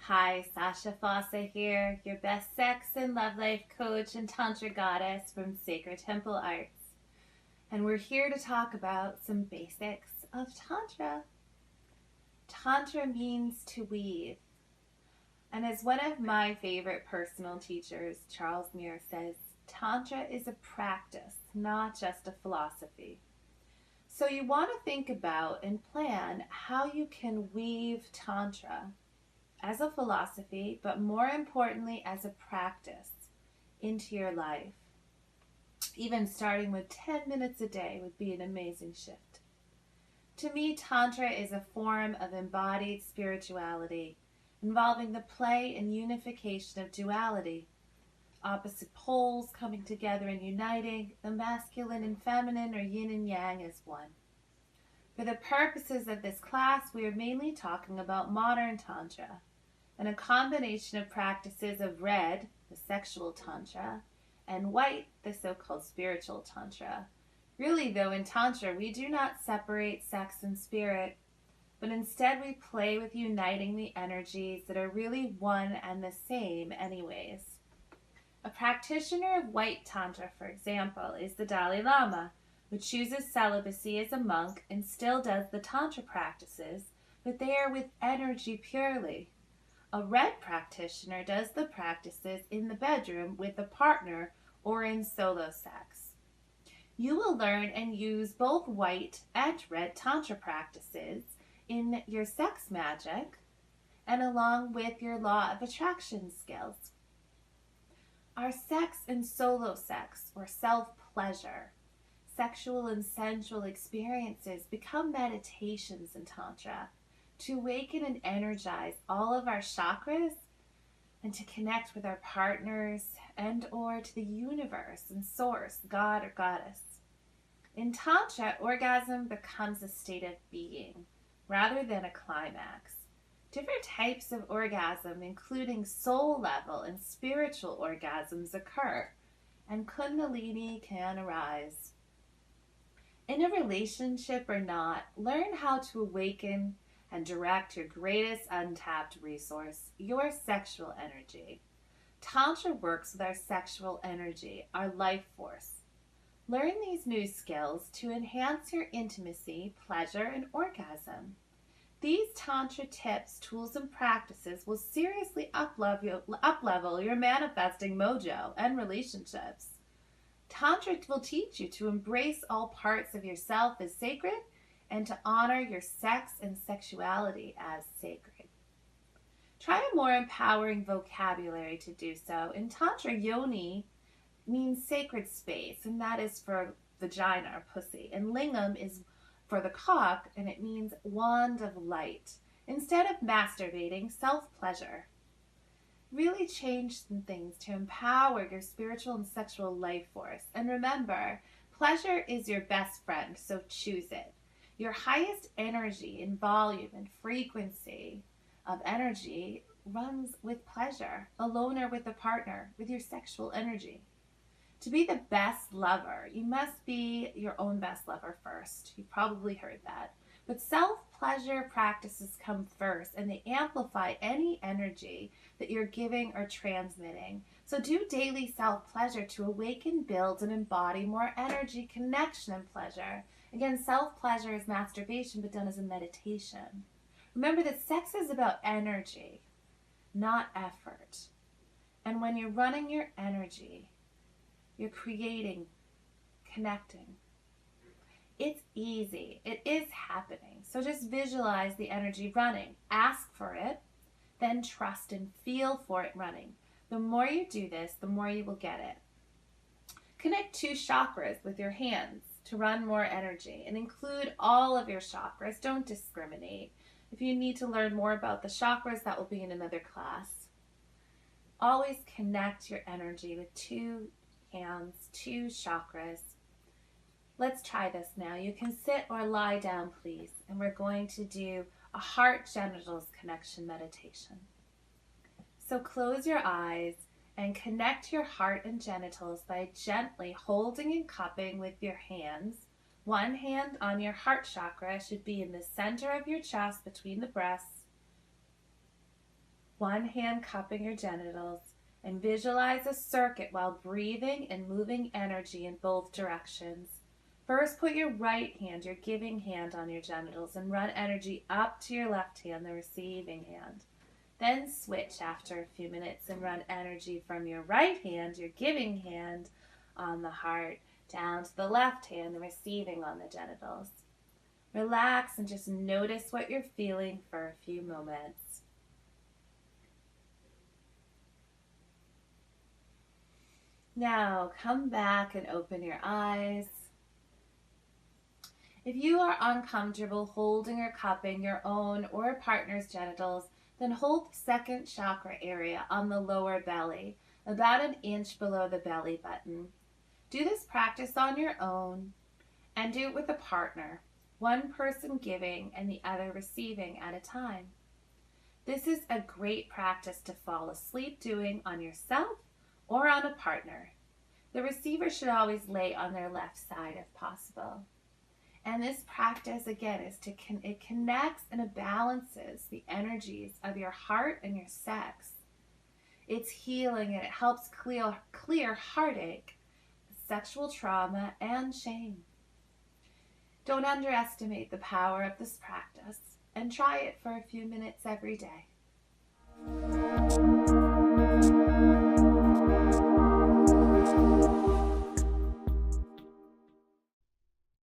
Hi, Sasha Fossa here, your best sex and love life coach and Tantra goddess from Sacred Temple Arts. And we're here to talk about some basics of Tantra. Tantra means to weave. And as one of my favorite personal teachers, Charles Muir, says, Tantra is a practice, not just a philosophy. So you want to think about and plan how you can weave Tantra as a philosophy, but more importantly, as a practice into your life. Even starting with 10 minutes a day would be an amazing shift. To me, Tantra is a form of embodied spirituality involving the play and unification of duality, opposite poles coming together and uniting, the masculine and feminine or yin and yang as one. For the purposes of this class, we are mainly talking about modern Tantra, and a combination of practices of red, the sexual Tantra, and white, the so-called spiritual Tantra. Really, though, in Tantra, we do not separate sex and spirit, but instead we play with uniting the energies that are really one and the same anyways. A practitioner of white Tantra, for example, is the Dalai Lama, who chooses celibacy as a monk and still does the Tantra practices, but they are with energy purely. A red practitioner does the practices in the bedroom with a partner or in solo sex. You will learn and use both white and red Tantra practices in your sex magic and along with your law of attraction skills. Our sex and solo sex, or self-pleasure, sexual and sensual experiences become meditations in Tantra to awaken and energize all of our chakras and to connect with our partners and or to the universe and source, God or goddess. In Tantra, orgasm becomes a state of being rather than a climax. Different types of orgasm, including soul level and spiritual orgasms, occur, and Kundalini can arise. In a relationship or not, learn how to awaken and direct your greatest untapped resource, your sexual energy. Tantra works with our sexual energy, our life force. Learn these new skills to enhance your intimacy, pleasure, and orgasm. These Tantra tips, tools, and practices will seriously up-level your manifesting mojo and relationships. Tantra will teach you to embrace all parts of yourself as sacred and to honor your sex and sexuality as sacred. Try a more empowering vocabulary to do so. In Tantra, yoni means sacred space, and that is for vagina or pussy. And lingam is for the cock, and it means wand of light. Instead of masturbating, self-pleasure. Really change some things to empower your spiritual and sexual life force. And remember, pleasure is your best friend, so choose it. Your highest energy in volume and frequency of energy runs with pleasure, alone or with a partner, with your sexual energy. To be the best lover, you must be your own best lover first. You've probably heard that. But self-pleasure practices come first, and they amplify any energy that you're giving or transmitting. So do daily self-pleasure to awaken, build, and embody more energy, connection, and pleasure. Again, self-pleasure is masturbation, but done as a meditation. Remember that sex is about energy, not effort. And when you're running your energy, you're creating, connecting. It's easy. It is happening. So just visualize the energy running. Ask for it, then trust and feel for it running. The more you do this, the more you will get it. Connect 2 chakras with your hands to run more energy and include all of your chakras. Don't discriminate. If you need to learn more about the chakras, that will be in another class. Always connect your energy with 2 hands, 2 chakras. Let's try this now. You can sit or lie down, please, and we're going to do a heart-genitals connection meditation. So close your eyes and connect your heart and genitals by gently holding and cupping with your hands. One hand on your heart chakra should be in the center of your chest between the breasts. One hand cupping your genitals, and visualize a circuit while breathing and moving energy in both directions. First, put your right hand, your giving hand, on your genitals and run energy up to your left hand, the receiving hand. Then switch after a few minutes and run energy from your right hand, your giving hand, on the heart, down to the left hand, the receiving on the genitals. Relax and just notice what you're feeling for a few moments. Now come back and open your eyes. If you are uncomfortable holding or cupping your own or a partner's genitals, then hold the second chakra area on the lower belly, about an inch below the belly button. Do this practice on your own and do it with a partner, one person giving and the other receiving at a time. This is a great practice to fall asleep doing on yourself or on a partner. The receiver should always lay on their left side if possible. And this practice, again, it connects and it balances the energies of your heart and your sex. It's healing and it helps clear heartache, sexual trauma, and shame. Don't underestimate the power of this practice and try it for a few minutes every day.